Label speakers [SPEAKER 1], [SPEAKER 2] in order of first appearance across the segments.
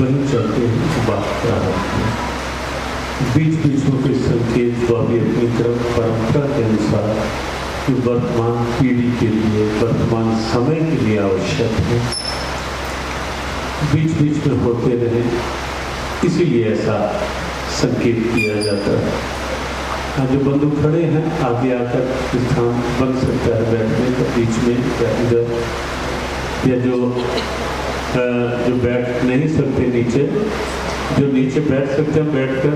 [SPEAKER 1] वहीं चलते हैं बात प्रारंभ में। बीच बीच में कोई संकेत व भी अपनी तरफ परंपरा के अनुसार कि वर्तमान पीढ़ी के लिए, वर्तमान समय के लिए आवश्यक है, बीच बीच में होते रहे, इसीलिए ऐसा संकेत किया जाता है। जो बंधु खड़े हैं आगे आकर स्थान बन सकता है बैठने का, बीच में या इधर, या जो बैठ नहीं सकते नीचे, जो नीचे बैठ सकते हैं बैठकर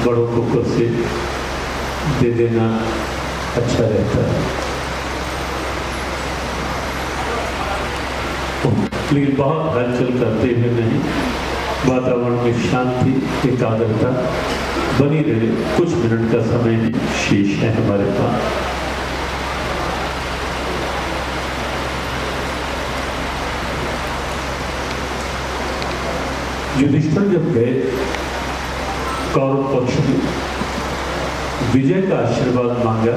[SPEAKER 1] बड़ों को कुर्सी दे देना अच्छा रहता है। लेकिन बहुत हलचल करते हुए नहीं, वातावरण में शांति, एकाग्रता बनी रहे। कुछ मिनट का समय शेष है हमारे पास। युधिष्ठिर जब गए कौरव पक्ष में, विजय का आशीर्वाद मांगा,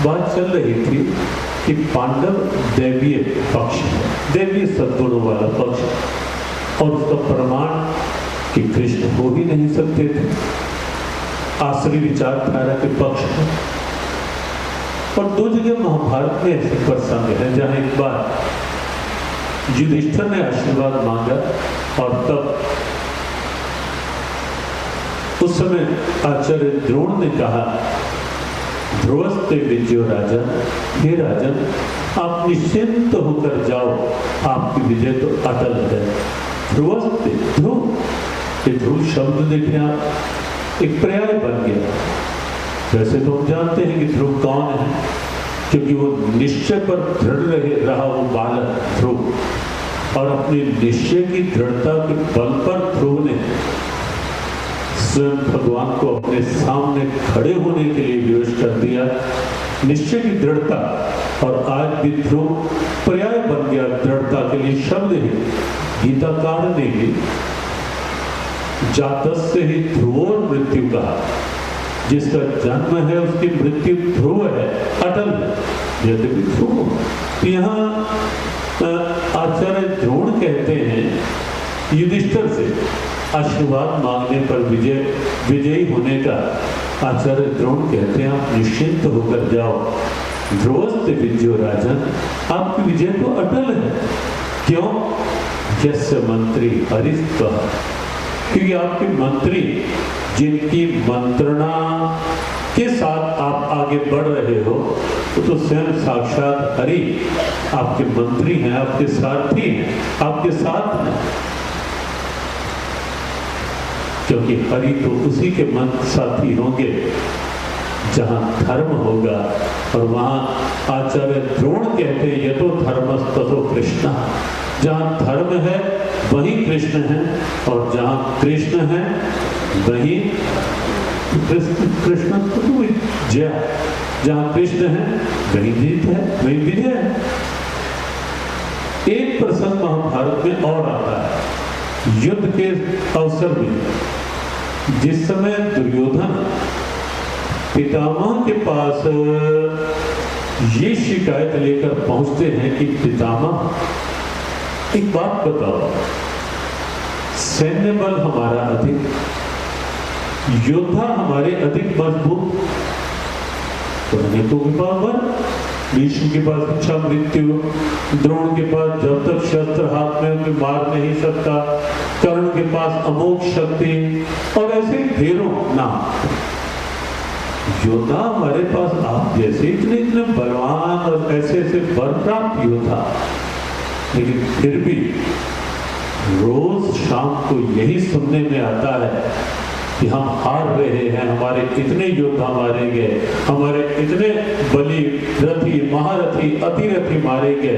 [SPEAKER 1] बात चल रही थी कि पांडव दैवीय पक्ष है, दैवीय सद्गुणों वाला पक्ष, और उसका प्रमाण कि कृष्ण हो ही नहीं सकते थे। आसरी विचारधारा के पक्ष है। और दो जगह महाभारत में ऐसे प्रसंग है जहां एक बार युधिष्ठिर ने आशीर्वाद मांगा और तब उस समय आचार्य द्रोण ने कहा, ध्रुवस्ते विजयो राजा, हे राजन आप निश्चिंत होकर जाओ, आपकी विजय तो अटल है। ध्रुवस्ते, ध्रुव, ये ध्रुव शब्द देखिए आप, एक पर्याय बन गया। वैसे तो हम जानते हैं कि ध्रुव कौन है, क्योंकि वो निश्चय पर दृढ़ रहा वो बालक ध्रुव, और अपने निश्चय की दृढ़ता के बल पर ध्रुव ने स्वयं भगवान को अपने सामने खड़े होने के लिए विवश कर दिया। निश्चय की दृढ़ता, और आज भी ध्रुव पर्याय बन गया दृढ़ता के लिए शब्द ही। गीताकार ने भी जातस्य ही ध्रुवोर मृत्यु कहा, जिसका जन्म है उसकी मृत्यु ध्रुव है, अटल है, यद्यपि ध्रुव। यहाँ आचार्य द्रोण कहते हैं युधिष्ठिर से आशीर्वाद मांगने पर विजयी होने का आचार्य द्रोण कहते हैं आप निश्चिंत होकर जाओ, ध्रुवस्ते विजयो राजन, आपकी विजय तो अटल है। क्यों? यस्य मंत्री हरिस्त्वः, क्योंकि आपके मंत्री जिनकी मंत्रणा के साथ आप आगे बढ़ रहे हो, तो स्वयं साक्षात हरि आपके मंत्री हैं, आपके सारथी हैं, आपके साथ हैं। क्योंकि हरि तो उसी के मंत्र साथी होंगे जहां धर्म होगा। और वहां आचार्य द्रोण कहते हैं यतो धर्मस्ततो कृष्ण, जहां धर्म है वही कृष्ण है, और जहां कृष्ण है वही कृष्ण तो जय, जहां कृष्ण है वही जीत है, वही विजय है। एक प्रसंग महाभारत में और आता है, युद्ध के अवसर में, जिस समय दुर्योधन पितामह के पास ये शिकायत लेकर पहुंचते हैं कि पितामह एक बात बताओ, सैन्य बल हमारा अधिक, योद्धा हमारे अधिक मजबूत, तो भीष्म के पास इच्छा मृत्यु, द्रोण के पास जब तक शस्त्र हाथ में उन्हें मार नहीं सकता, कर्ण के पास अमोघ शक्ति, और ऐसे ढेरों नाम योद्धा हमारे पास आप जैसे इतने बलवान और ऐसे ऐसे वर प्राप्त योद्धा, लेकिन फिर भी रोज शाम को यही सुनने में आता है कि हम हार रहे हैं, हमारे इतने योद्धा मारे गए, हमारे इतने बलि रथी महारथी अतिरथी मारे गए।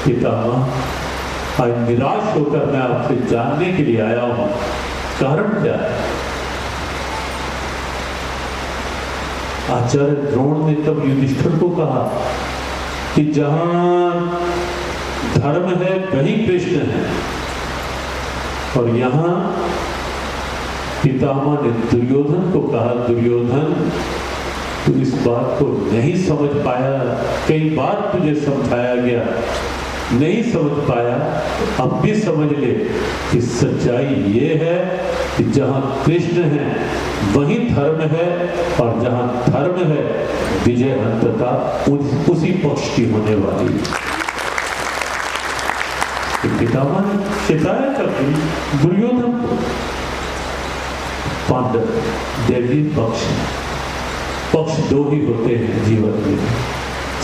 [SPEAKER 1] पितामह, आज निराश होकर मैं आपसे जानने के लिए आया हूं, कारण क्या है? आचार्य द्रोण ने तब युधिष्ठिर को कहा कि जहां धर्म है वही कृष्ण है, और यहां पितामह ने दुर्योधन को कहा, दुर्योधन तू इस बात को नहीं समझ पाया, कई बार तुझे समझाया गया, नहीं समझ पाया, अब भी समझ ले कि सच्चाई ये है कि जहां कृष्ण है वही धर्म है, और जहां धर्म है विजय अंततः उसी पक्ष की होने वाली है। पितामह ने शिकायत कर दुर्योधन को। पांडव दैवी पक्ष दो ही होते हैं जीवन में।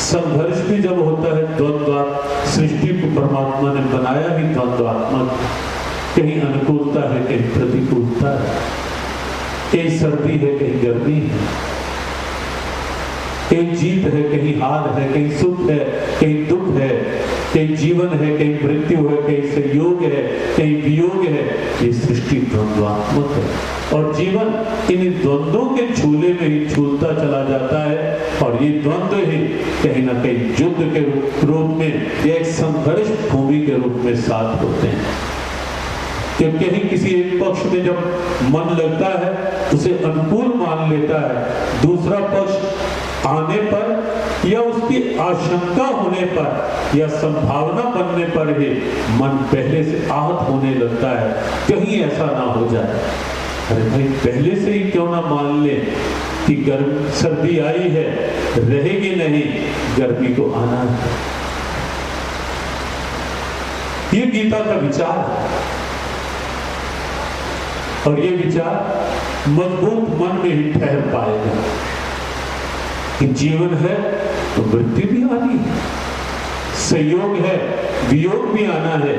[SPEAKER 1] संघर्ष भी जब होता है द्वंद्व, सृष्टि को परमात्मा ने बनाया ही द्वंद्वात्मक, कहीं अनुकूलता है कहीं प्रतिकूलता है, कहीं सर्दी है कहीं गर्मी है, कहीं जीत है कहीं हार है, कहीं सुख है कहीं दुख है, कहीं जीवन है कहीं मृत्यु है, कहीं संयोग है कहीं वियोग है। ये सृष्टि द्वंद्वात्मक है, और जीवन इन द्वंद्वों के झूले में ही झूलता चला जाता है, और ये द्वंद्व ही कहीं ना कहीं युद्ध के रूप में या एक संघर्ष भूमि के रूप में साथ होते हैं। क्योंकि कहीं किसी एक पक्ष में जब मन लगता है उसे अनुकूल मान लेता है, दूसरा पक्ष आने पर या उसकी आशंका होने पर या संभावना बनने पर ही मन पहले से आहत होने लगता है, कहीं ऐसा ना हो जाए। अरे भाई, पहले से ही क्यों ना मान ले कि सर्दी आई है, रहेगी नहीं, गर्मी को आना है। ये गीता का विचार है, और ये विचार मजबूत मन में ही ठहर पाएगा कि जीवन है तो मृत्यु भी आनी है, संयोग है वियोग भी आना है।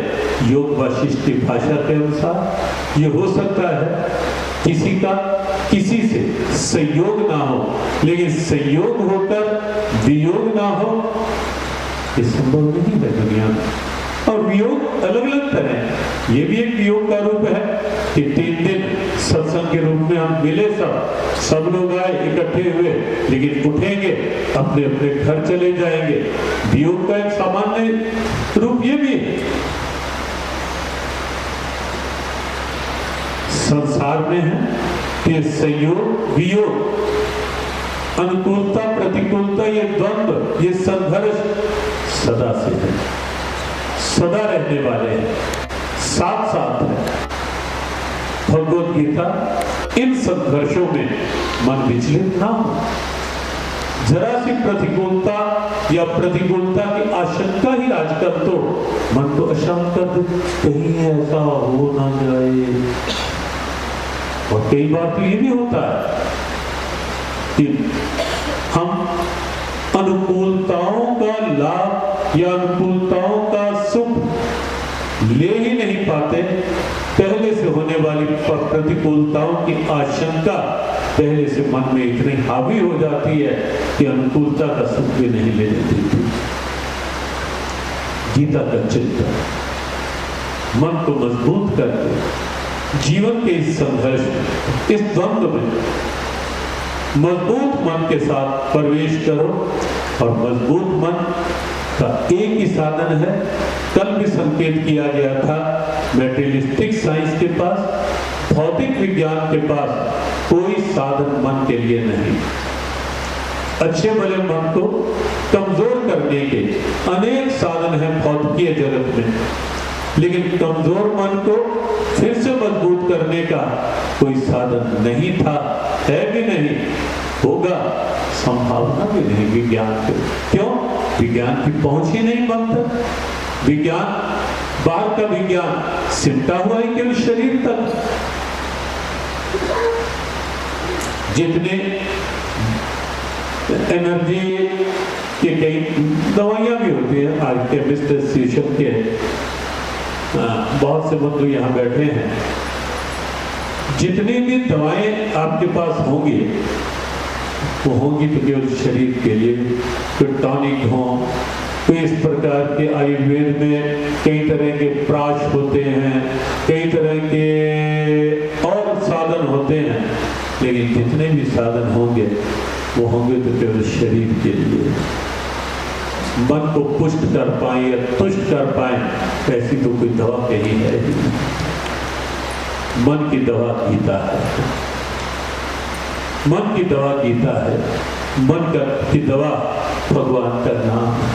[SPEAKER 1] योग वशिष्ठ की भाषा के अनुसार ये हो सकता है किसी का किसी से संयोग ना हो, लेकिन संयोग होकर वियोग ना हो, ये संभव नहीं है दुनिया में। और वियोग अलग अलग तरह है। ये भी एक वियोग का रूप है कि 3 दिन सत्संग के रूप में हम मिले, सब लोग आए इकट्ठे हुए, लेकिन उठेंगे अपने अपने घर चले जाएंगे। वियोग का एक सामान्य रूप ये भी है। संसार में है कि संयोग वियोग, अनुकूलता प्रतिकूलता, ये द्वंद्व, ये संघर्ष सदा से है, सदा रहने वाले हैं, साथ साथ है। भगवत गीता इन संघर्षों में मन विचलित ना हो। जरा सी प्रतिकूलता या प्रतिकूलता की आशंका ही आजकल तो मन को अशांत कर दे, कहीं ऐसा हो ना जाए। और कई बार तो ये भी होता है कि हम अनुकूलताओं का लाभ या अनुकूलताओं का सुख ले ही नहीं पाते। पहले से होने वाली प्रतिकूलताओं की आशंका पहले से मन में इतनी हावी हो जाती है कि अनुकूलता का सुख भी नहीं ले लेती थी। गीता का चिंतन मन को मजबूत करके जीवन के इस संघर्ष, इस द्वंद्व में मजबूत मन के साथ प्रवेश करो। और मजबूत मन का एक ही साधन है, कल भी संकेत किया गया था, मैटेरियलिस्टिक साइंस के पास, भौतिक विज्ञान के पास कोई साधन मन के लिए नहीं। अच्छे भले मन को कमजोर करने के अनेक साधन हैं भौतिकीय जगत में, लेकिन कमजोर मन को फिर से मजबूत करने का कोई साधन नहीं था, है भी नहीं, होगा संभावना भी नहीं विज्ञान को। क्यों? विज्ञान की पहुंच ही नहीं बनता। विज्ञान, बाहर का विज्ञान सिमटा हुआ है केवल शरीर तक। जितने एनर्जी के कई दवाइयां भी होती हैं, आज केमिस्ट एसोसिएशन के बहुत से बंधु यहाँ बैठे हैं, जितनी भी दवाएं आपके पास होंगी वो होंगी तो केवल शरीर के लिए। कोई टॉनिक हो, कोई इस प्रकार के आयुर्वेद में कई तरह के प्राश होते हैं, कई तरह के और साधन होते हैं, लेकिन जितने भी साधन होंगे वो होंगे तो केवल शरीर के लिए। मन को पुष्ट कर पाए या तुष्ट कर पाए ऐसी तो कोई दवा कहीं है ही नहीं। मन की दवा गीता है, मन की दवा गीता है, मन की दवा भगवान का नाम है,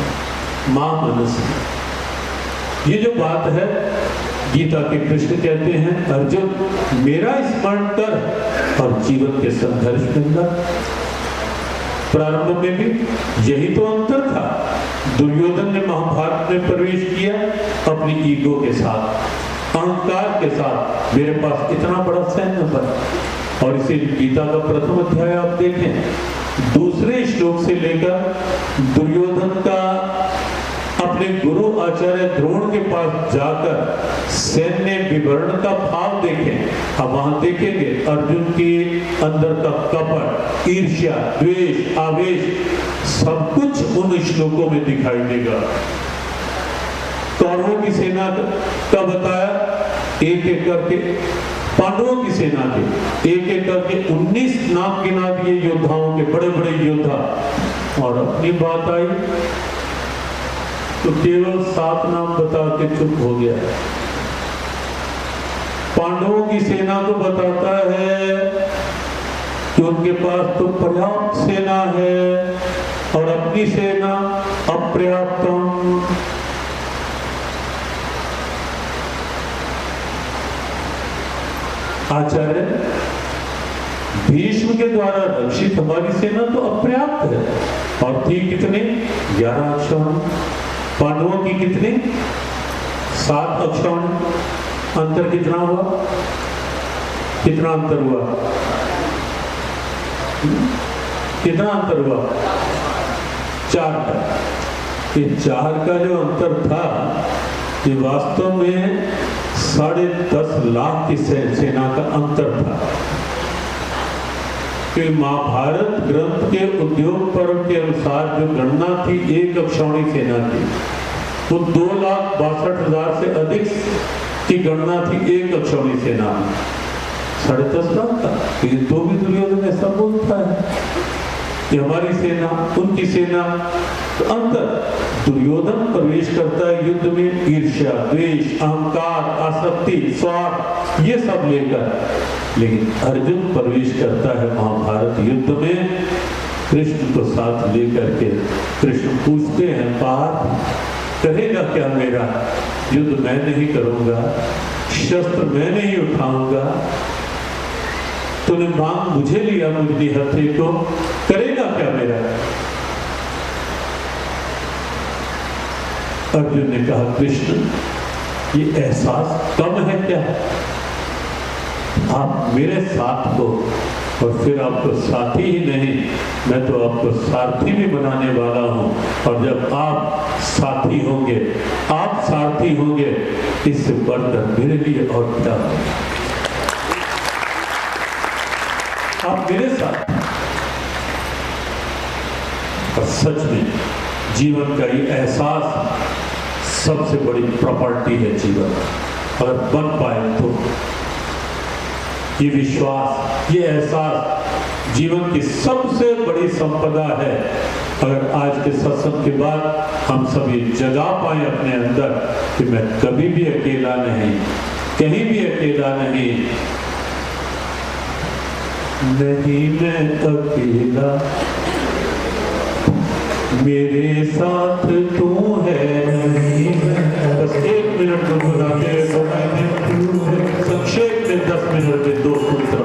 [SPEAKER 1] मां मनस। ये जो बात है, गीता के कृष्ण कहते हैं, अर्जुन मेरा स्मरण कर और जीवन के संघर्ष में लड़। प्रारंभ में भी यही तो अंतर था। दुर्योधन ने महाभारत में प्रवेश किया अपनी ईगो के साथ, अहंकार के साथ, मेरे पास इतना बड़ा सैन्य बल। और इसे गीता का प्रथम अध्याय आप देखें, दूसरे श्लोक से लेकर दुर्योधन का अपने गुरु आचार्य द्रोण के पास जाकर सैन्य विवरण का भाव देखें। अब वहां देखेंगे अर्जुन के अंदर का कपट, ईर्ष्या, द्वेष, आवेश सब कुछ उन श्लोकों में दिखाई देगा। कौरवों की सेना का बताया एक एक करके, पांडवों की सेना के एक एक करके 19 नाम गिना दिए योद्धाओं के, बड़े बड़े योद्धा। और अपनी बात आई तो केवल 7 नाम बता के चुप हो गया। पांडवों की सेना को बताता है कि उनके पास तो पर्याप्त सेना है और अपनी सेना अपर्याप्तम। आचार्य भीष्म के द्वारा रक्षित हमारी सेना तो अपर्याप्त है। और थी कितने? 11 अक्षौहिणी। पांडवों की कितनी? 7 अक्षौहिणी। अंतर कितना हुआ? कितना अंतर हुआ? कितना अंतर हुआ? 4 का। ये 4 का जो अंतर था ये वास्तव में 10.5 लाख की सेना का अंतर था। कि महाभारत ग्रंथ के उद्योग पर्व के अनुसार जो गणना थी 1 अक्षौहिणी सेना की, वो 2,62,000 से अधिक की गणना थी एक अक्षौणी सेना में। 10.5 लाख था, लेकिन तो भी दुर्योधन ऐसा बोलता है कि हमारी सेना उनकी सेना। तो अंतर दुर्योधन प्रवेश करता है युद्ध में ईर्ष्या, द्वेष, अहंकार, आसक्ति, स्वार्थ ये सब लेकर, लेकिन अर्जुन प्रवेश करता है महाभारत युद्ध में कृष्ण को साथ लेकर के। कृष्ण पूछते हैं पार्थ करेगा क्या मेरा युद्ध? मैं नहीं करूंगा, शस्त्र मैं नहीं उठाऊंगा, तूने मांग मुझे लिया, मुझे हथे को, करेगा क्या मेरा? अर्जुन ने कहा कृष्ण ये एहसास कम है क्या? आप मेरे साथ हो और फिर आपको साथी ही नहीं, मैं तो आपको सारथी भी बनाने वाला हूं। और जब आप साथी होंगे, आप सारथी होंगे, इससे बढ़कर मेरे लिए और क्या होगा? आप मेरे साथ। और सच में जीवन का ये एहसास सबसे बड़ी प्रॉपर्टी है जीवन। अगर बन पाए तो ये विश्वास, ये एहसास जीवन की सबसे बड़ी संपदा है। अगर आज के सत्संग के बाद हम सब ये जगा पाए अपने अंदर कि मैं कभी भी अकेला नहीं, कहीं भी अकेला नहीं, नहीं मैं अकेला, मेरे साथ तू है। बस 1 मिनट को बुलाते संक्षेप में 10 मिनट में 2 सूत्र।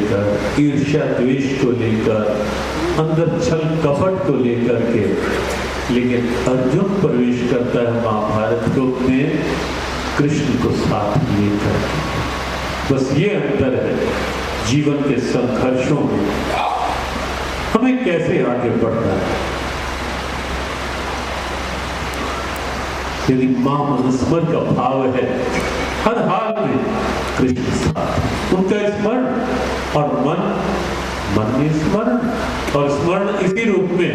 [SPEAKER 1] लेकर, ईर्ष्या द्वेष को लेकर, अंदर छल कपट को लेकर के, लेकिन अर्जुन प्रवेश करता है महाभारत रूप में कृष्ण को साथ लेकर। बस ये अंतर है जीवन के संघर्षों में हमें कैसे आगे बढ़ना है। यदि मां मनुस्मर का भाव है, हर हाल में कृष्ण साथ, उनका स्मरण और मन में स्मरण, और स्मरण इसी रूप में,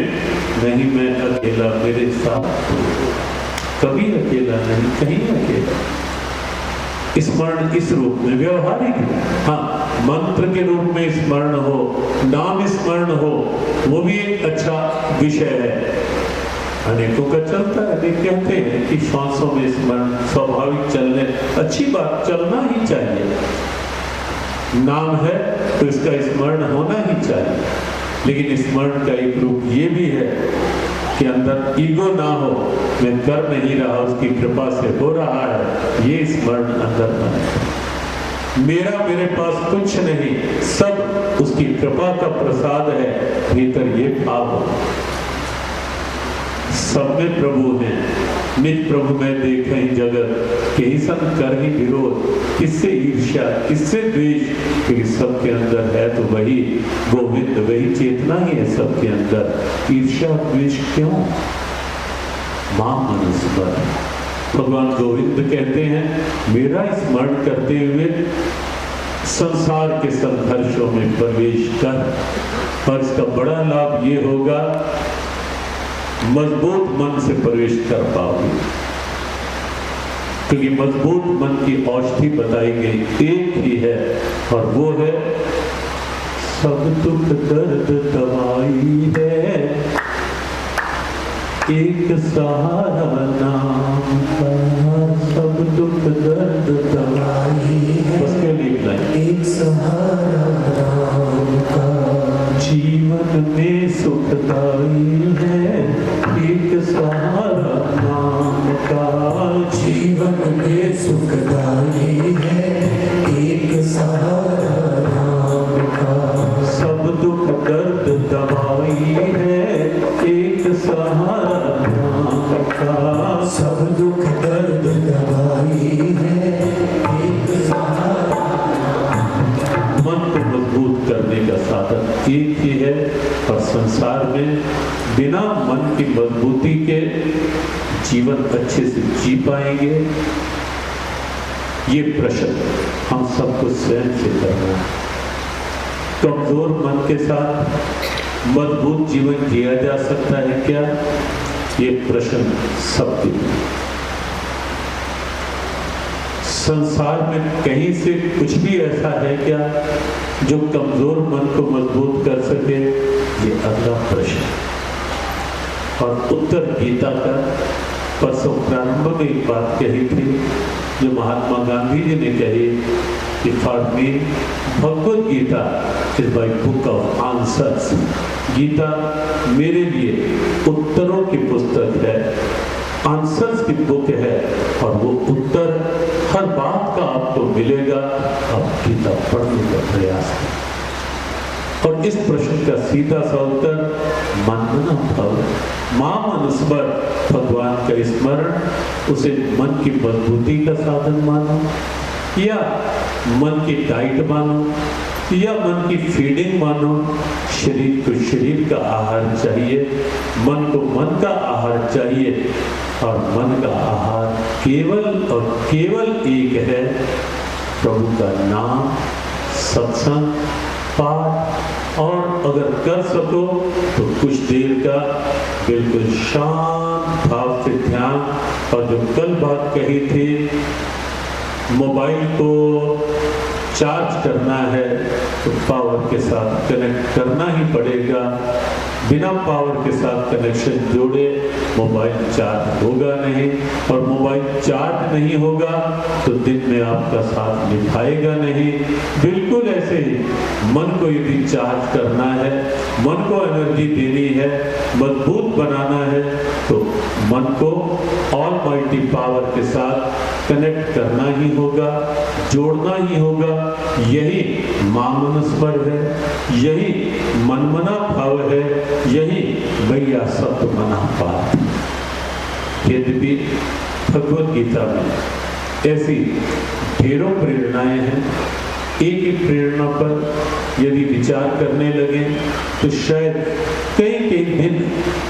[SPEAKER 1] नहीं मैं अकेला मेरे साथ, कभी अकेला नहीं, कहीं अकेला। स्मरण इस रूप में व्यवहारिक, हाँ मंत्र के रूप में स्मरण हो, नाम स्मरण हो, वो भी एक अच्छा विषय है। अनेकों का चलता है, अनेक कहते हैं कि श्वासों में स्मरण स्वाभाविक चलने, अच्छी बात, चलना ही चाहिए। नाम है तो इसका स्मरण होना ही चाहिए, लेकिन स्मरण का एक रूप ये भी है कि अंदर ईगो ना हो, मैं कर नहीं रहा, उसकी कृपा से हो रहा है, ये स्मरण अंदर ना है। मेरा मेरे पास कुछ नहीं, सब उसकी कृपा का प्रसाद है, भीतर ये भाव हो। सब में प्रभु हैं, निज प्रभु में देखें जगत, कहीं सन कर ही विरोध, किससे ईर्ष्या, किससे द्वेष, क्योंकि सबके अंदर है तो वही गोविंद, वही चेतना ही है सबके अंदर। ईर्ष्या द्वेष क्यों? मां मनुस्मर, भगवान गोविंद कहते हैं मेरा स्मरण करते हुए संसार के संघर्षों में प्रवेश कर, और इसका बड़ा लाभ ये होगा मजबूत मन से प्रवेश कर पाओगे, क्योंकि मजबूत मन की औषधि बताई गई एक ही है, और वो है सब दुख दर्द दवाई है, एक सहारा नाम का, सब दुख दर्द दवाई है, बस क्या लिखना है, एक सहारा नाम का, जीवन में सुखदाई है, एक सहारा नाम का, जीवन में सुखदाई है, एक सहारा नाम का, सब दुख दर्द दवाई है, एक सहारा नाम का, सब दुख दर्द दवाई है, एक सहारा। मन को मजबूत करने का साधन एक ही है, और संसार में बिना मन की मजबूती के जीवन अच्छे से जी पाएंगे, ये प्रश्न हम सबको स्वयं से करना है। कमजोर मन के साथ मजबूत जीवन जिया जा सकता है क्या? ये प्रश्न सबके। संसार में कहीं से कुछ भी ऐसा है क्या जो कमजोर मन को मजबूत कर सके? ये अगला प्रश्न। और उत्तर गीता का परसों प्रारंभ में एक बात कही थी जो महात्मा गांधी जी ने कही कि for me Bhagavad Gita is my book of answers. Gita मेरे लिए उत्तरों की पुस्तक है, आंसर्स की बुक है, और वो उत्तर हर बात का आपको मिलेगा। आप गीता पढ़ने का प्रयास करें। और इस प्रश्न का सीधा सा उत्तर मानना भाव, मां मनुस्मर, भगवान का स्मरण, उसे मन की मजबूती का साधन मानो, या मन की डाइट मानो, या मन की फीडिंग मानो। शरीर को शरीर का आहार चाहिए, मन को मन का आहार चाहिए, और मन का आहार केवल और केवल एक है, प्रभु का नाम, सत्संग, पाठ, और अगर कर सको तो कुछ देर का बिल्कुल शांत भाव से ध्यान। और जो कल बात कही थी, मोबाइल को चार्ज करना है तो पावर के साथ कनेक्ट करना ही पड़ेगा। बिना पावर के साथ कनेक्शन जोड़े मोबाइल चार्ज होगा नहीं, और मोबाइल चार्ज नहीं होगा तो दिन में आपका साथ निभाएगा नहीं। बिल्कुल ऐसे ही मन को यदि चार्ज करना है, मन को एनर्जी देनी है, मजबूत बनाना है, तो मन को ऑलमाइटी पावर के साथ कनेक्ट करना ही होगा, जोड़ना ही होगा। यही मामनस्वर है, यही मनमना भाव है, यही भैया सत्य मना पात। यद्यपि भगवत गीता में ऐसी ढेरों प्रेरणाएं हैं, एक एक प्रेरणा पर यदि विचार करने लगे तो शायद कई दिन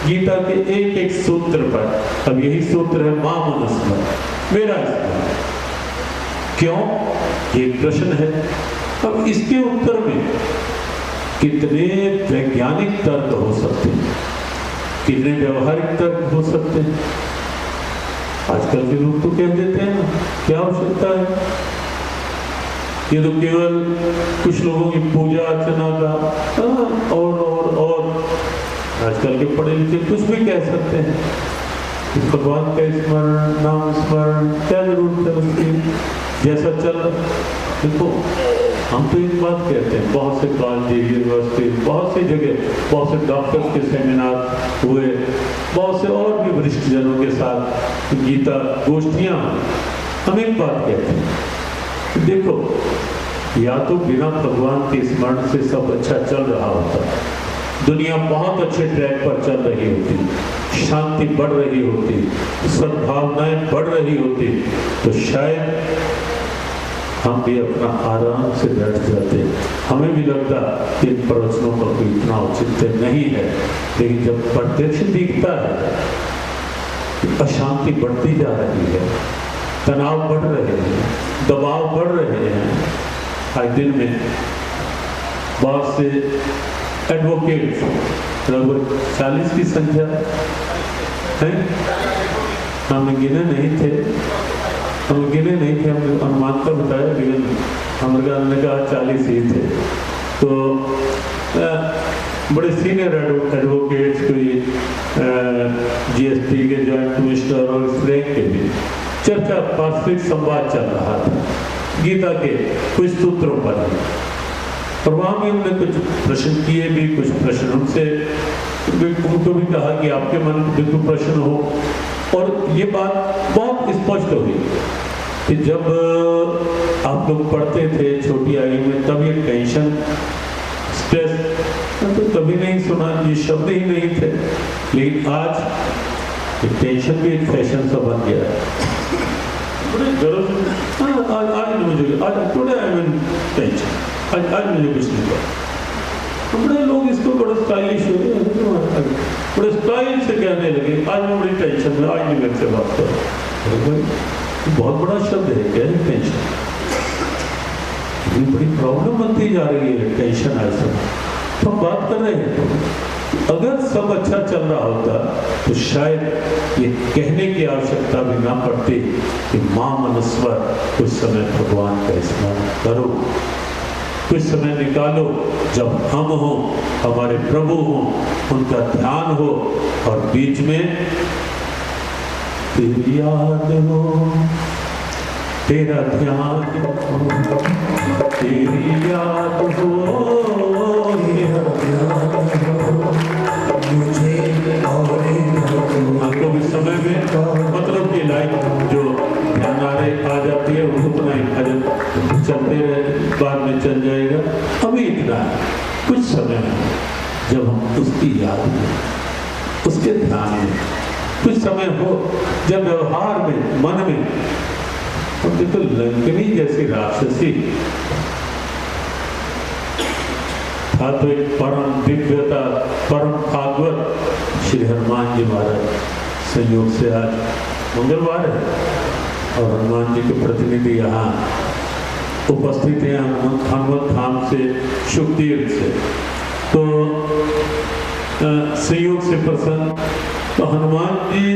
[SPEAKER 1] गीता के एक एक सूत्र पर, अब यही सूत्र है मामनस्वर, मेरा स्मरण। क्यों? ये प्रश्न है। अब इसके उत्तर में कितने वैज्ञानिक तर्क हो सकते हैं, कितने व्यवहारिक तर्क हो सकते हैं। आजकल के लोग तो कह देते हैं ना, क्या आवश्यकता है, ये तो केवल कुछ लोगों की पूजा अर्चना का और आजकल के पढ़े लिखे कुछ भी कह सकते हैं। भगवान का स्मरण, नाम स्मरण, क्या जरूरत है उसकी, जैसा चल रहा। देखो, हम तो एक बात कहते हैं, बहुत से कॉलेज, यूनिवर्सिटी, बहुत सी जगह, बहुत से डॉक्टर्स के सेमिनार हुए, बहुत से और भी वरिष्ठ जनों के साथ गीता गोष्ठियां, हम एक बात कहते हैं, देखो, या तो बिना भगवान के स्मरण से सब अच्छा चल रहा होता, दुनिया बहुत अच्छे ट्रैक पर चल रही होती, शांति बढ़ रही होती, सद्भावनाएं बढ़ रही होती, तो शायद हम भी अपना आराम से बैठ जाते। हमें भी लगता कि इन प्रवचनों पर कोई इतना औचित्य नहीं है, लेकिन जब प्रत्यक्ष दिखता है अशांति बढ़ती जा रही है, तनाव बढ़ रहे हैं, दबाव बढ़ रहे हैं। आज दिन में बहुत से एडवोकेट, लगभग 40 की संख्या है, हम गिने नहीं थे, हमने अनुमान का बताया, लेकिन हमारे ने कहा 40 ही थे। तो बड़े सीनियर एडवोकेट्स, कोई GST के जॉइंट कमिश्नर और इस रैंक के भी चर्चा, पारस्परिक संवाद चल रहा था गीता के कुछ सूत्रों पर। और वहाँ भी उन्होंने कुछ प्रश्न किए भी, कुछ प्रश्न उनसे उनको भी कहा कि आपके मन में बिल्कुल प्रश्न हो। और ये बात बहुत स्पष्ट हुई कि जब आप लोग पढ़ते थे छोटी आयु में, तब ये टेंशन, स्ट्रेस तो कभी नहीं सुना, ये शब्द ही नहीं थे। लेकिन आज टेंशन भी एक फैशन सा बन गया है। बड़े गरज, आज मुझे, आज today I am in tension, आज मुझे कुछ नहीं पता। बड़े लोग इसको बड़ा स्टाइलिश हो गए, बड़े स्टाइल से कहने लगे, आज मैं बड़ी टेंशन में, आज नहीं मेरे से बात करो। बहुत बड़ा शब्द है, क्या है टेंशन? बड़ी प्रॉब्लम बनती जा रही है टेंशन। ऐसा तो हम बात कर रहे हैं, अगर सब अच्छा चल रहा होता तो शायद ये कहने की आवश्यकता भी ना पड़ती कि मां मनस्वर, कुछ समय भगवान का स्मरण करो, कुछ समय निकालो जब हम हो, हमारे प्रभु हो, उनका ध्यान हो, और बीच में तेरी याद हो, तेरा ध्यान हो, तेरी याद हो, तेरा ध्यान हो, मुझे आपको इस समय में मतलब की लाइन जो ध्यान आ रही आ जाती है, उतना ही भजन चलते रहे, बाद में चल जाएगा। अभी इतना है, कुछ समय जब हम उसकी याद में, उसके ध्यान में, कुछ समय हो जब व्यवहार में, मन में, तो लंकनी जैसी राक्षसी था, तो एक परम दिव्यता, परम भागवत श्री हनुमान जी महाराज, संयोग से आज मंगलवार है और हनुमान जी के प्रतिनिधि यहाँ उपस्थित हैं हनुमत धाम से, शुभतीर्थ से। तो संयोग से प्रसन्न, तो हनुमान जी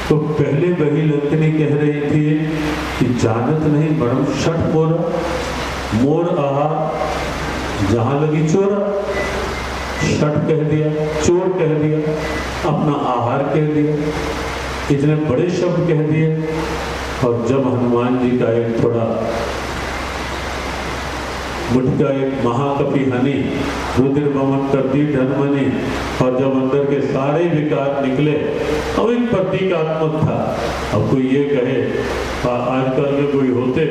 [SPEAKER 1] तो पहले वही लंकनी कह रही थी कि जानत नहीं बड़म शठ मोर आहा जहां लगी चोरा, शठ कह दिया, चोर कह दिया, अपना आहार कह दिया, इतने बड़े शब्द कह दिए। और जब हनुमान जी का एक थोड़ा मुठका एक महाकपि हनी, रुधिर बमन करती धनमनी। और जब अंदर के सारे विकार निकले, अब एक प्रतीकात्मक था। अब कोई ये कहे, आजकल में कोई होते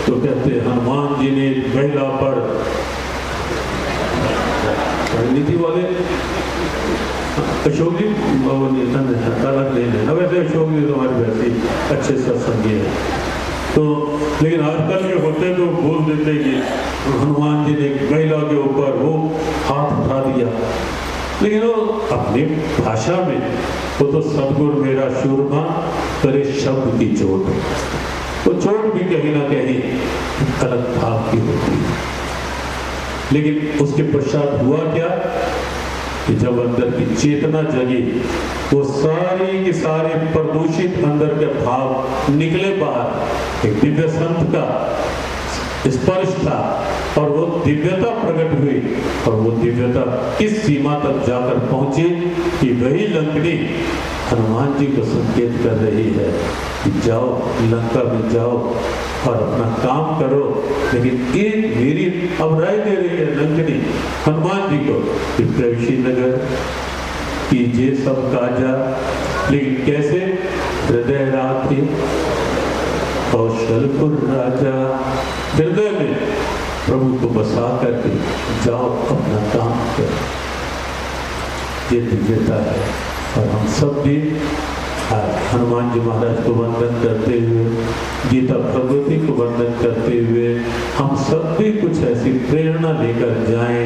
[SPEAKER 1] तो कहते हनुमान जी ने महिला पर, राजनीति वाले अशोक जी अलग नहीं है, वैसे अशोक जी तुम्हारे वैसे अच्छे सत्संगी है, तो लेकिन आजकल के होते तो बोल देते कि हनुमान जी ने महिला के ऊपर वो हाथ उठा दिया। लेकिन वो अपनी भाषा में वो तो सदगुरु मेरा शूरमा करे शब्द की चोट, वो चोट भी कहीं ना कहीं अलग भाव की होती है। लेकिन उसके पश्चात हुआ क्या कि जब अंदर की चेतना जगी, वो सारे के सारे प्रदूषित अंदर के भाव निकले बाहर। एक दिव्य संत का स्पर्श था और वो दिव्यता प्रकट हुई, और वो दिव्यता इस सीमा तक जाकर पहुंची कि वही लंकनी हनुमान जी को संकेत कर रही है कि जाओ लंका में जाओ और अपना काम करो। लेकिन एक मेरी अब राय दे रही है लंकनी हनुमान जी को कि प्रवेशी नगर कीजिए सब काजा, लेकिन कैसे? हृदय राखे कौशलपुर राजा। हृदय में प्रभु को बसा करके जाओ अपना काम करो, ये दिव्यता है। और हम सब भी हनुमान जी महाराज को वंदन करते हुए, गीता भगवती को वंदन करते हुए हम सब भी कुछ ऐसी प्रेरणा लेकर जाएं,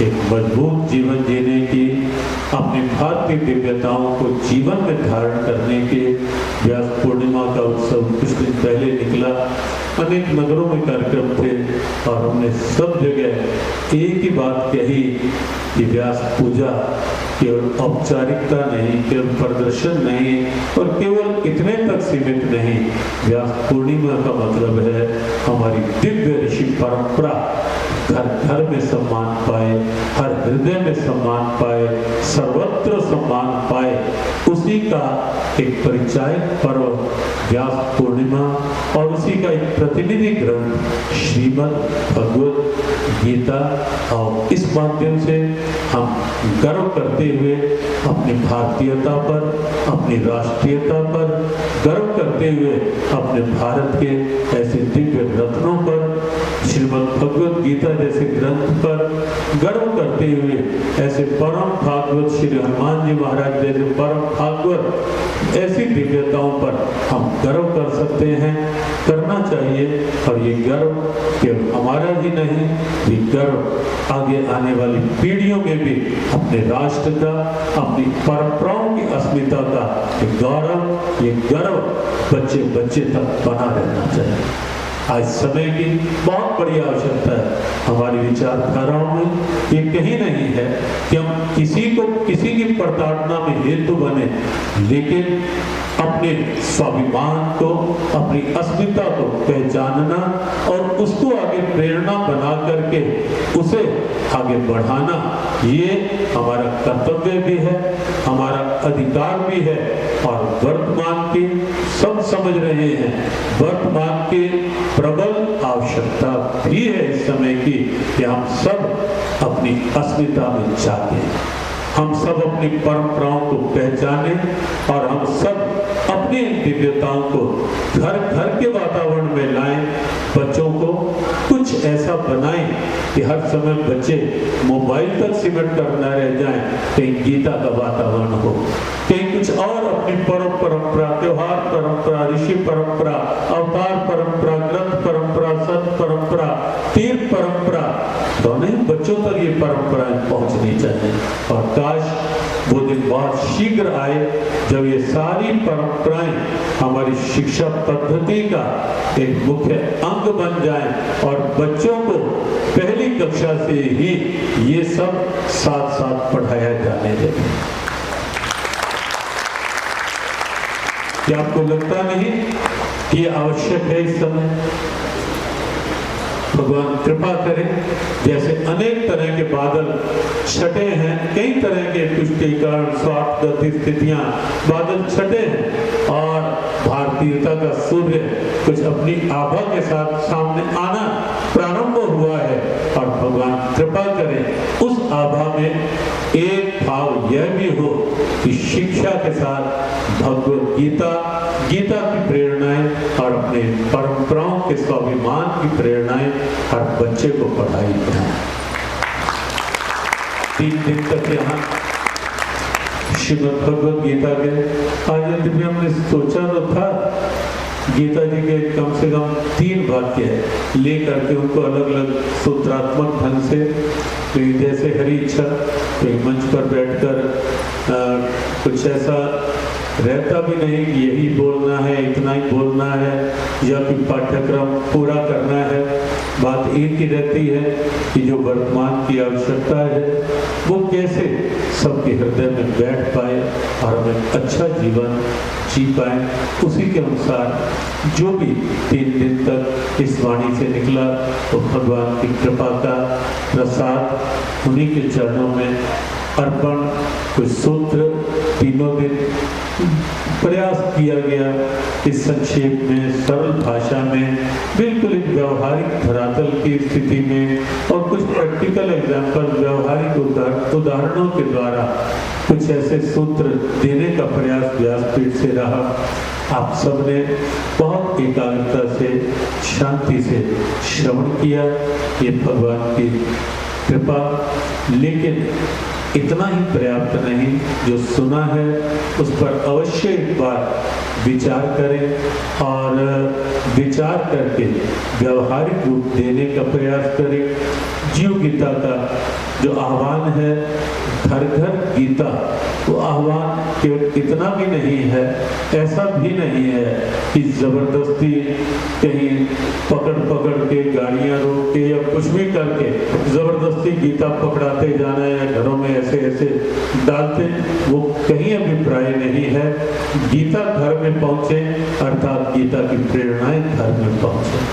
[SPEAKER 1] एक मजबूत जीवन जीने की, अपनी भारतीय दिव्यताओं को जीवन में धारण करने के। व्यास पूर्णिमा का उत्सव कुछ दिन पहले निकला, अनेक नगरों में कार्यक्रम थे और हमने सब जगह एक ही बात कही कि व्यास पूजा केवल औपचारिकता नहीं, केवल प्रदर्शन नहीं और केवल इतने तक सीमित नहीं। व्यास पूर्णिमा का मतलब है हमारी दिव्य ऋषि परंपरा घर घर में सम्मान पाए, हर हृदय में सम्मान पाए, सर्वत्र सम्मान पाए। उसी का एक परिचायक पर्व व्यास पूर्णिमा और उसी का एक प्रतिनिधि ग्रंथ श्रीमद् भगवत गीता। और इस माध्यम से हम गर्व करते हुए अपनी भारतीयता पर, अपनी राष्ट्रीयता पर गर्व करते हुए अपने भारत के ऐसे दिव्य रत्नों पर, श्रीमद् भगवत गीता जैसे ग्रंथ पर गर्व करते हुए, ऐसे परम भागवत श्री हनुमान जी महाराज जैसे परम भागवत ऐसी दिव्यताओं पर हम गर्व कर सकते हैं, करना चाहिए। और ये गर्व केवल हमारा ही नहीं, ये गर्व आगे आने वाली पीढ़ियों में भी अपने राष्ट्र का, अपनी परंपराओं की अस्मिता का गौरव, ये गर्व बच्चे बच्चे तक बना रहना चाहिए। आज समय की बहुत बड़ी आवश्यकता है। हमारी विचारधाराओं में ये कहीं नहीं है कि हम किसी को किसी की प्रताड़ना में हेतु बने, लेकिन अपने स्वाभिमान को, अपनी अस्मिता को पहचानना और उसको आगे प्रेरणा बना करके उसे आगे बढ़ाना, ये हमारा कर्तव्य भी है, हमारा अधिकार भी है। और वर्तमान की सब समझ रहे हैं, वर्तमान की प्रबल आवश्यकता भी है इस समय की कि हम सब अपनी अस्मिता में जागे, हम सब अपनी परंपराओं को पहचाने और हम सब अपनी दिव्यताओं को घर घर के वातावरण में लाएं। बच्चों को कुछ ऐसा बनाएं कि हर समय बच्चे मोबाइल तक सिमट कर न रह जाएं, कहीं गीता का वातावरण हो, कहीं कुछ और अपनी परंपरा, त्योहार परंपरा, ऋषि परंपरा, अवतार परंपरा, ग्रंथ परंपरा, संत परंपरा, तीर्थ परंपरा, दोनों बच्चों तक ये परंपराएं पहुंचनी चाहिए। और काश वो दिन बहुत शीघ्र आए जब ये सारी परंपराएं हमारी शिक्षा पद्धति का एक मुख्य अंग बन जाएं और बच्चों को पहली कक्षा से ही ये सब साथ साथ पढ़ाया जाने लगे। क्या आपको लगता नहीं कि आवश्यक है इस समय? भगवान कृपा करें, जैसे अनेक तरह के बादल छटे हैं, कई तरह के तुष्टीकरण, स्वार्थगत स्थितियां बादल छटे हैं और भारतीयता का सूर्य कुछ अपनी आभा के साथ सामने आना प्रारंभ हुआ है। है और भगवान कृपा करें उस आभा में एक भाव यह भी हो कि शिक्षा के साथ भगवत गीता की प्रेरणाएं और अपने परंपराओं के स्वाभिमान की प्रेरणाएं हर बच्चे को पढ़ाई जाए। 3 दिन तक यहाँ श्रीमद् भगवत गीता के आज भी हमने सोचा तो था गीता जी के कम से कम 3 वाक्य लेकर के उनको अलग अलग सूत्रात्मक ढंग से, जैसे हरी इच्छा तो मंच पर बैठकर कुछ ऐसा रहता भी नहीं कि यही बोलना है, इतना ही बोलना है या फिर पाठ्यक्रम पूरा करना है। बात एक ही रहती है कि जो वर्तमान की आवश्यकता है वो कैसे सबके हृदय में बैठ पाए और हमें अच्छा जीवन जी पाए। उसी के अनुसार जो भी 3 दिन तक इस वाणी से निकला तो भगवान की कृपा का प्रसाद उन्हीं के चरणों में अर्पण। कुछ सूत्र 3 दिन प्रयास किया गया इस संक्षेप में, सरल भाषा में, बिल्कुल एक व्यवहारिक धरातल की स्थिति में और कुछ प्रैक्टिकल एग्जाम्पल व्यवहारिक उदाहरणों के द्वारा कुछ ऐसे सूत्र देने का प्रयास व्यासपीठ से रहा। आप सबने बहुत एकाग्रता से, शांति से श्रवण किया, ये भगवान की कृपा। लेकिन इतना ही पर्याप्त नहीं, जो सुना है उस पर अवश्य एक बार विचार करें और विचार करके व्यवहारिक रूप देने का प्रयास करें। जीव गीता का जो आह्वान है, घर घर गीता, वो आह्वान केवल इतना भी नहीं है, ऐसा भी नहीं है कि जबरदस्ती कहीं पकड़ के गाड़ियां रोक के या कुछ भी करके जबरदस्ती गीता पकड़ाते जाना है या घरों में ऐसे डालते, वो कहीं अभिप्राय नहीं है। गीता घर में पहुंचे अर्थात गीता की प्रेरणाएं घर में पहुंचे।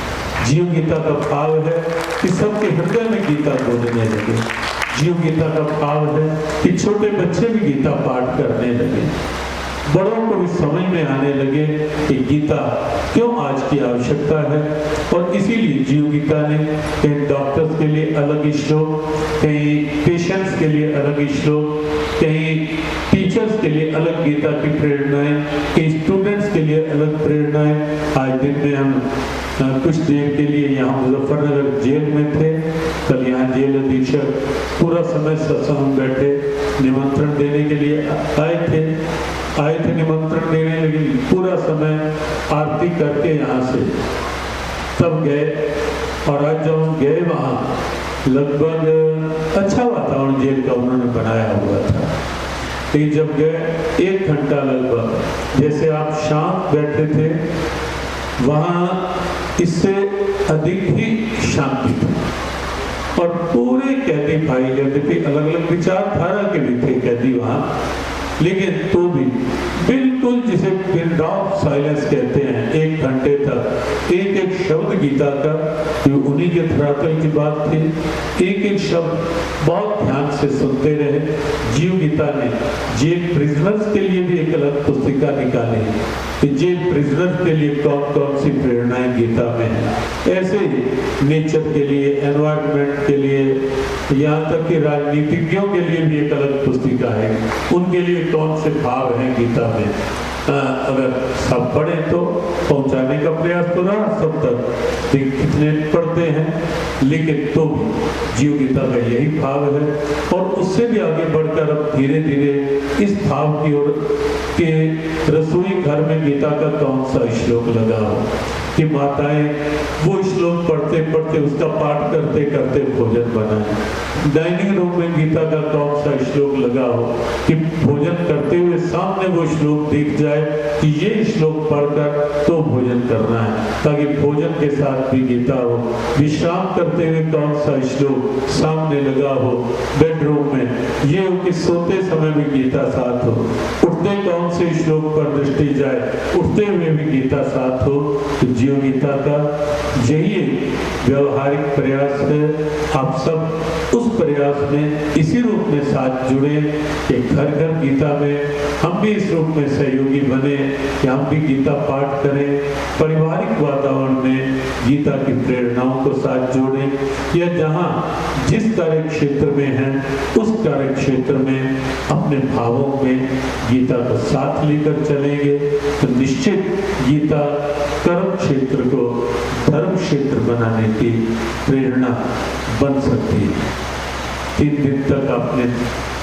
[SPEAKER 1] जीव गीता का भाव है कि सबके हृदय में गीता बोलने लगे। जीव गीता का भाव है कि छोटे बच्चे भी गीता पाठ करने लगे, बड़ों को भी समझ में आने लगे कि गीता क्यों आज की आवश्यकता है। और इसीलिए जीव गीता ने कहीं डॉक्टर्स के लिए अलग श्लोक, कहीं पेशेंट्स के लिए अलग श्लोक, कहीं टीचर्स के लिए अलग गीता की प्रेरणाएं, कहीं स्टूडेंट्स के लिए अलग प्रेरणाएं। आज दिन में हम कुछ देर के लिए यहाँ मुजफ्फरनगर जेल में थे। कल यहाँ जेल अधीक्षक पूरा समय सत्संग में बैठे, निमंत्रण देने के लिए आए थे निमंत्रण देने, लेकिन पूरा समय आरती करके यहाँ से तब गए। और आज जब हम गए वहाँ लगभग अच्छा वातावरण जेल का उन्होंने बनाया हुआ था। लेकिन जब गए 1 घंटा लगभग जैसे आप शांत बैठे थे, वहाँ इससे अधिक ही शांति थी। और पूरे कैदी भाई, यद्यपि अलग अलग विचारधारा के भी थे कैदी वहाँ, लेकिन तो भी बिल्कुल जिसे पिन ड्रॉप साइलेंस कहते हैं, 1 घंटे तक एक एक शब्द गीता का, जो उन्हीं के धरातल की बात थी, एक एक शब्द बहुत ध्यान से सुनते रहे। जीव गीता ने जेल प्रिजनर्स के लिए भी एक अलग पुस्तिका निकाली कि जेल प्रिजनर्स के लिए कौन कौन सी प्रेरणाएं गीता में है। ऐसे ही नेचर के लिए, एनवायरनमेंट के लिए, यहाँ तक कि राजनीतिज्ञों के लिए भी एक अलग पुस्तिका है, उनके लिए कौन से भाव हैं गीता में। अगर सब पढ़े तो पहुंचाने का प्रयास तो रहा सब तक, कितने पढ़ते हैं, लेकिन तो जीव गीता का यही भाव है। और उससे भी आगे बढ़कर अब धीरे धीरे इस भाव की ओर के रसोई घर में गीता का कौन सा श्लोक लगा हो कि माताएं वो श्लोक पढ़ते पढ़ते उसका पाठ करते करते भोजन बनाए। डाइनिंग रूम में गीता का कौन सा श्लोक लगा हो कि भोजन करते हुए सामने वो श्लोक दिख जाए कि ये श्लोक पढ़कर तो भोजन करना है, ताकि भोजन के साथ भी गीता हो। विश्राम करते हुए कौन सा श्लोक सामने लगा हो बेडरूम में, ये हो कि सोते समय भी गीता साथ हो। उठते कौन से दूसरे श्लोक पर दृष्टि जाए, उठते हुए भी गीता साथ हो, तो जीव गीता का यही व्यवहारिक प्रयास है। आप सब उस प्रयास में इसी रूप में साथ जुड़े कि घर घर गीता में हम भी इस रूप में सहयोगी बने कि हम भी गीता पाठ करें, पारिवारिक वातावरण में गीता की प्रेरणाओं को साथ जोड़ें, या जहाँ जिस कार्य क्षेत्र में हैं उस कार्य क्षेत्र में अपने भावों में गीता को साथ लेकर चलेंगे तो निश्चित गीता कर्म क्षेत्र को धर्म क्षेत्र बनाने की प्रेरणा बन सकती है। 3 दिन तक आपने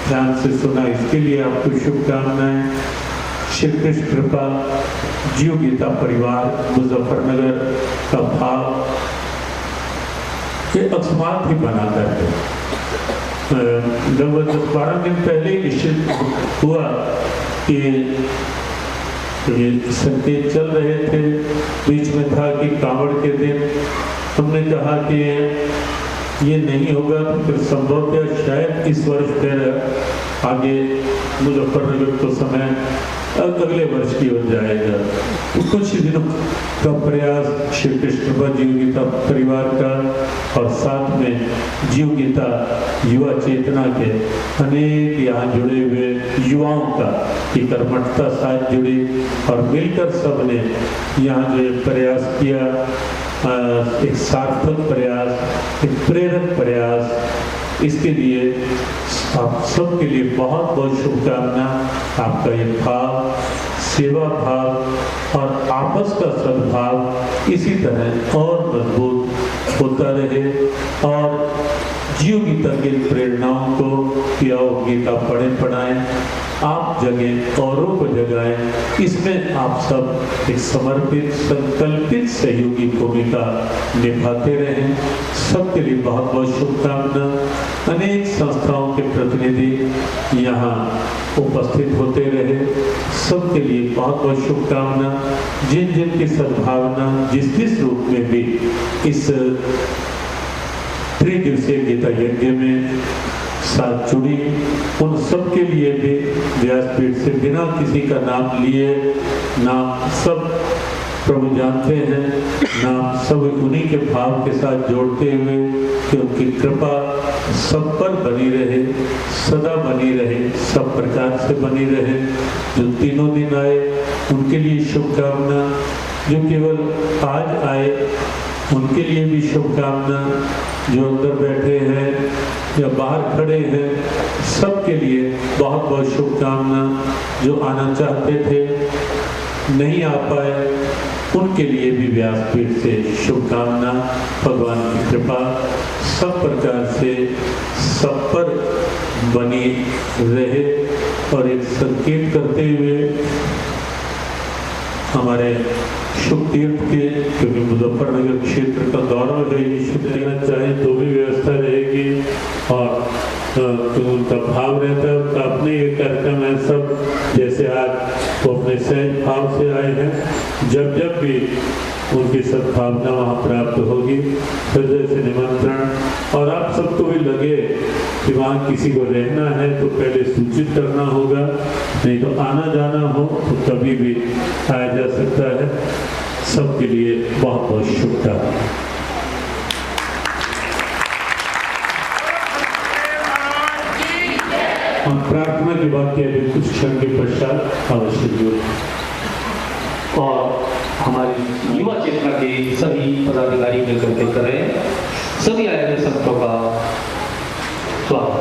[SPEAKER 1] ध्यान से सुना, इसके लिए आपको शुभकामनाएं। श्री कृष्ण कृपा जीव गीता परिवार मुजफ्फरनगर का भाव ये अकस्मात ही बना करके लगभग 10-12 दिन पहले ही निश्चित हुआ कि ये संकेत चल रहे थे। बीच में था कि कांवड़ के दिन हमने कहा कि ये नहीं होगा तो फिर संभवतः शायद इस वर्ष फिर आगे मुजफ्फरनगर तो समय अगले वर्ष की हो जाएगा। तो कुछ दिनों का प्रयास श्री कृष्ण जीव गीता परिवार का और साथ में जीव गीता युवा चेतना के अनेक यहाँ जुड़े हुए युवाओं का की कर्मठता साथ जुड़ी और मिलकर सबने यहाँ जो प्रयास किया, एक सार्थक प्रयास, एक प्रेरक प्रयास, इसके लिए आप सबके लिए बहुत बहुत शुभकामना। आपका ये भाव, सेवा भाव और आपस का सद्भाव इसी तरह और मजबूत होता रहे और जीव गीता की प्रेरणाओं को या गीता पढ़ें पढ़ाएं, आप जगें, औरों को जगाएं। इसमें आप सब एक समर्पित संकल्पित सहयोगी भूमिका निभाते रहें। सबके लिए बहुत बहुत शुभकामना। अनेक संस्थाओं के प्रतिनिधि यहाँ उपस्थित होते रहे, सबके लिए बहुत बहुत शुभकामना। जिन जिन की सद्भावना जिस रूप में भी इस 3 दिवसीय गीता यज्ञ में साथ जुड़ी, उन सब के लिए भी व्यासपीठ से बिना किसी का नाम लिए, नाम सब प्रभु जानते हैं, नाम सब उन्हीं के भाव के साथ जोड़ते हुए कि उनकी कृपा सब पर बनी रहे, सदा बनी रहे, सब प्रकार से बनी रहे। जो 3 दिन आए उनके लिए शुभकामना, जो केवल आज आए उनके लिए भी शुभकामना, जो अंदर बैठे हैं या बाहर खड़े हैं सबके लिए बहुत बहुत शुभकामना। जो आना चाहते थे नहीं आ पाए उनके लिए भी व्यासपीठ से शुभकामना। भगवान की कृपा सब प्रकार से सब पर बनी रहे। और एक संकेत करते हुए हमारे शुभ तीर्थ के, क्योंकि मुजफ्फरनगर क्षेत्र का दौरा है, शुभ देना चाहें तो भी व्यवस्था रहेगी और तो उनका भाव रहता है, उनका अपने ये कार्यक्रम है। सब जैसे आज वो अपने सहज भाव से आए हैं, जब जब भी उनकी सद्भावना वहाँ प्राप्त होगी हृदय से निमंत्रण। और आप सबको भी लगे कि वहाँ किसी को रहना है तो पहले सूचित करना होगा, नहीं तो आना जाना हो तो कभी भी आया जा सकता है। सबके लिए बहुत बहुत शुभकामनाएं। हम प्रार्थना के बाद के अभी कुछ क्षण के पश्चात अवश्य जुड़े
[SPEAKER 2] और हमारी युवा चेतना के सभी पदाधिकारी मिलकर के करें। सभी आए हुए संतों का स्वागत।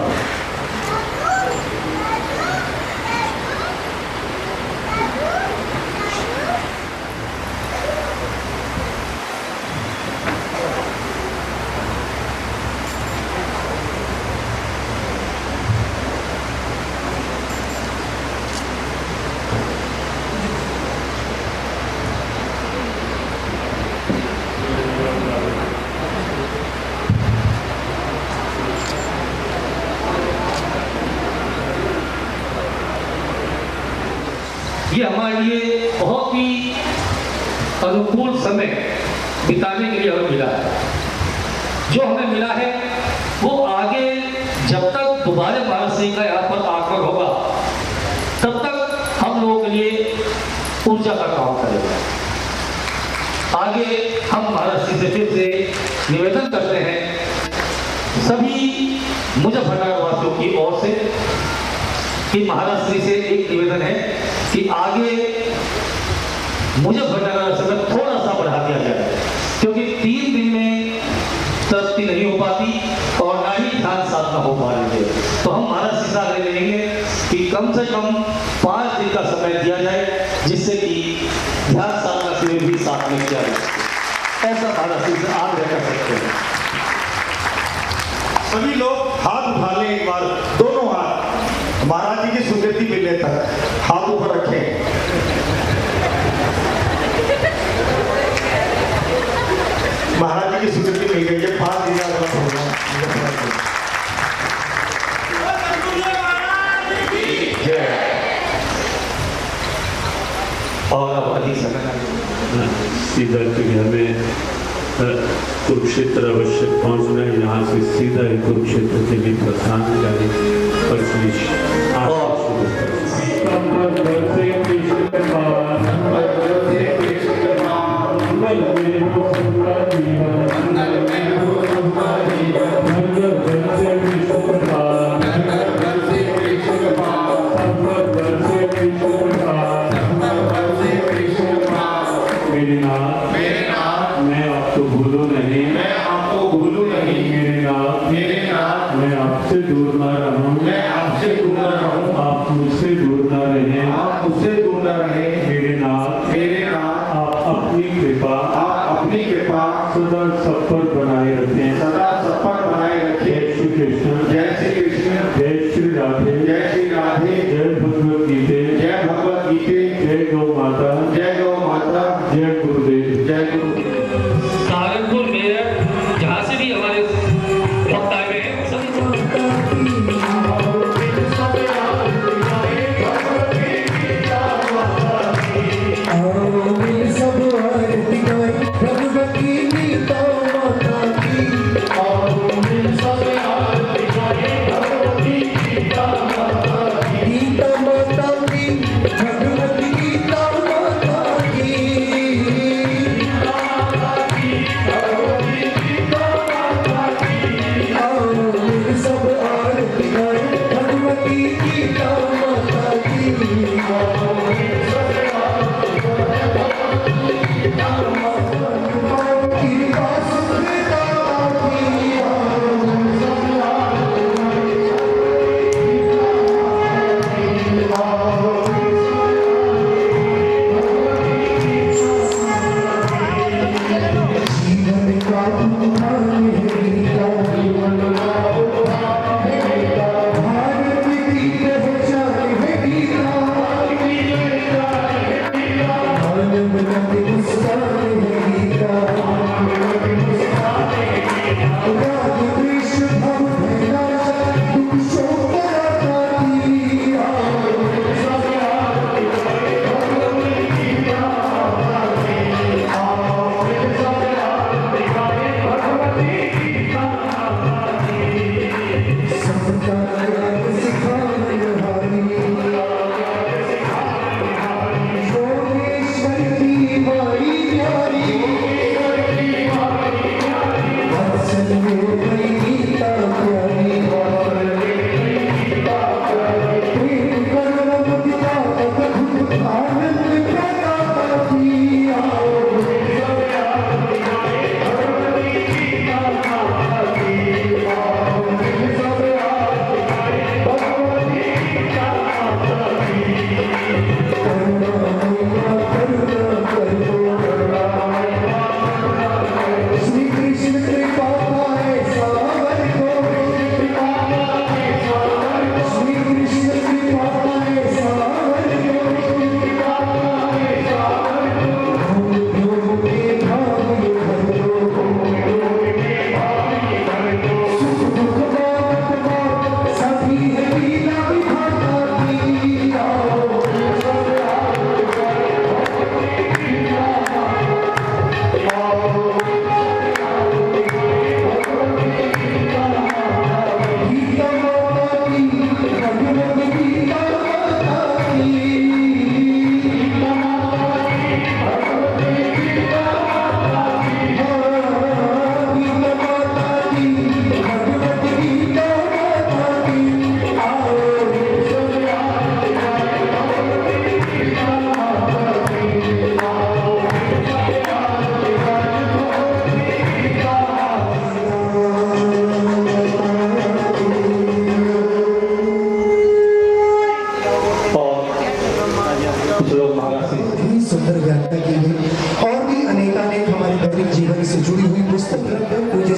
[SPEAKER 2] ये हमारे लिए बहुत ही अनुकूल समय बिताने के लिए हमें मिला है। जो हमें मिला है वो आगे जब तक दोबारा भारत सिंह का यहाँ पर आगमन होगा तब तक हम लोगों के लिए से फिर से निवेदन करते हैं सभी मुजफ्फरनगर वासियों की ओर से कि महाराज श्री से एक निवेदन है कि आगे मुजफ्फरनगर समय थोड़ा सा बढ़ा दिया जाए, क्योंकि 3 दिन में तरक्की नहीं हो पाती और ना ही ध्यान साधना हो पा रही है। तो हम महाराज श्री से आग्रह करेंगे कि कम से कम 5 दिन का समय दिया जाए, जिससे कि ध्यान साधना शिविर भी साथ में किया जाए। ऐसा महाराज श्री से आग्रह कर सकते हैं।
[SPEAKER 3] सभी लोग हाथ उठा लें, एक बार दोनों हाथ महाराज जी की स्वीकृति मिलने तक हाथ ऊपर रखें। महाराज जी की स्वीकृति मिल गई है, 5 दिन का होगा।
[SPEAKER 2] और अब अधिक समय
[SPEAKER 1] सीधा क्योंकि हमें कुरुक्षेत्र अवश्य पहुंचना है, यहाँ से सीधा ही कुरुक्षेत्र के लिए प्रस्थान करें। मैं आपको भूलूं नहीं, मेरे नाथ मैं आपसे दूर न रहूं, आप मुझसे दूर न रहें, मेरे नाथ आप अपनी कृपा सदा सब पर बनाए रखें। जय श्री कृष्ण, जय श्री राधे, जय भगवत गीते, जय गौ माता, जय गुरुदेव।
[SPEAKER 2] सहारनपुर मेरठ जहाँ से भी हमारे भक्त आए हुए हैं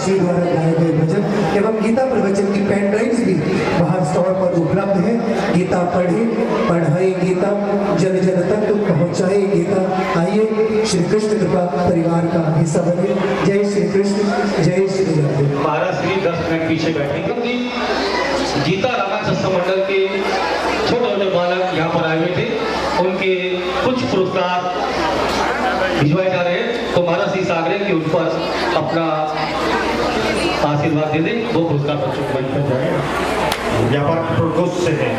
[SPEAKER 4] श्री द्वारा गाए गए भजन एवं गीता प्रवचन की पेन ड्राइव्स भी बाहर स्टॉल पर उपलब्ध है। गीता पढ़े, पढ़ाए गीता, जन जन तक पहुँचाए गीता। आइए श्री कृष्ण कृपा परिवार का हिस्सा बने। जय श्री कृष्ण, जय श्री राधे।
[SPEAKER 2] महाराज श्री 10 मिनट पीछे बैठेंगे। गीता रामा सत्संग मंडल के छोटे छोटे बालक यहाँ पर आए हुए थे, उनके कुछ पुरस्कार भिजवाए जा रहे हैं। तो महाराज श्री सागरे के उन पर अपना आशीर्वाद दे दें। वो पुरस्कार बच्चों को मंच पर जाए।
[SPEAKER 3] व्यापार प्रोडक्ट से है।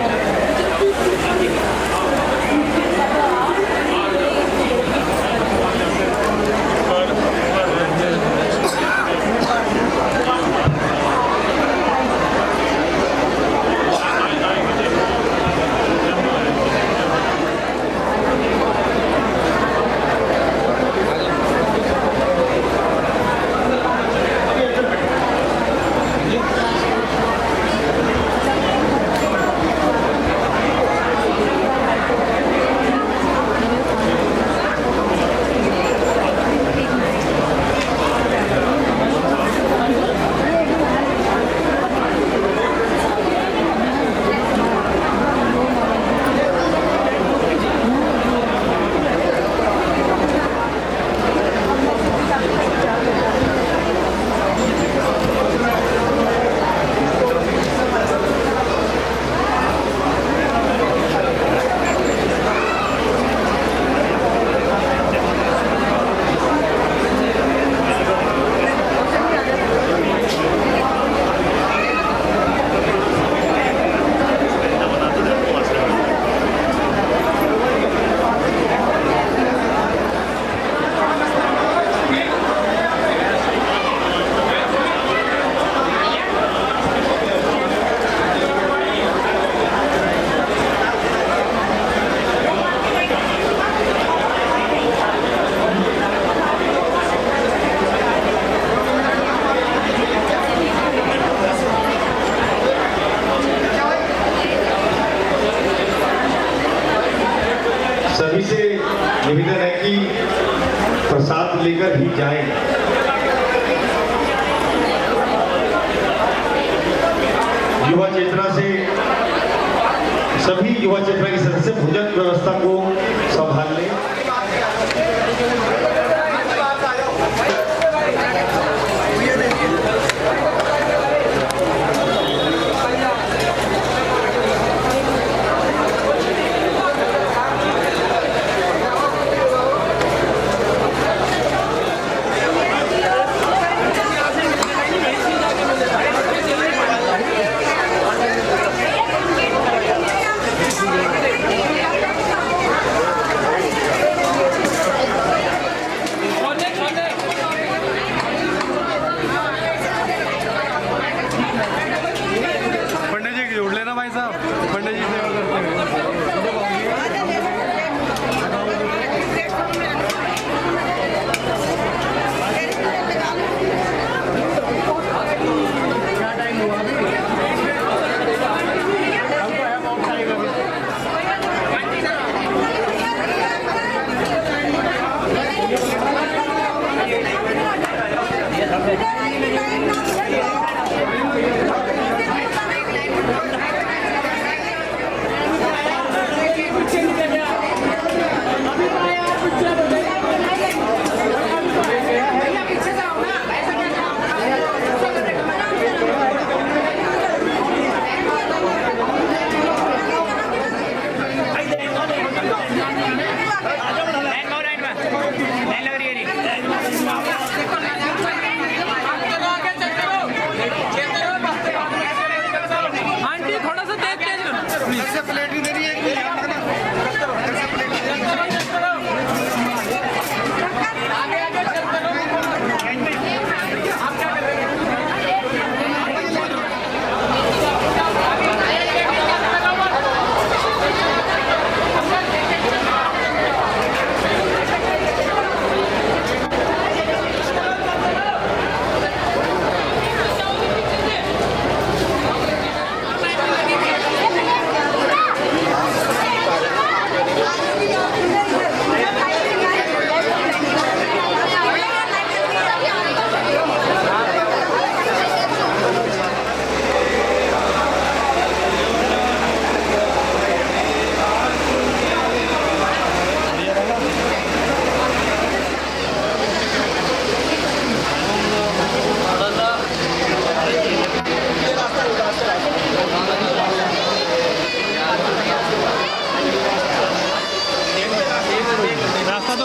[SPEAKER 3] सभी से निवेदन है कि प्रसाद लेकर ही जाएं। युवा चेतना से सभी युवा चेतना के सदस्य भोजन व्यवस्था को संभाल लें।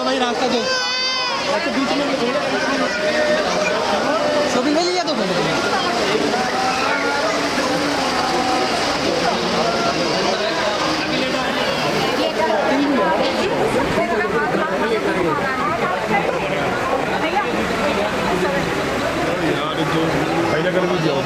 [SPEAKER 5] भाई रास्ता दो। अच्छा बीच में शॉपिंग ले लिया तो
[SPEAKER 6] पहले कर भी जाओ।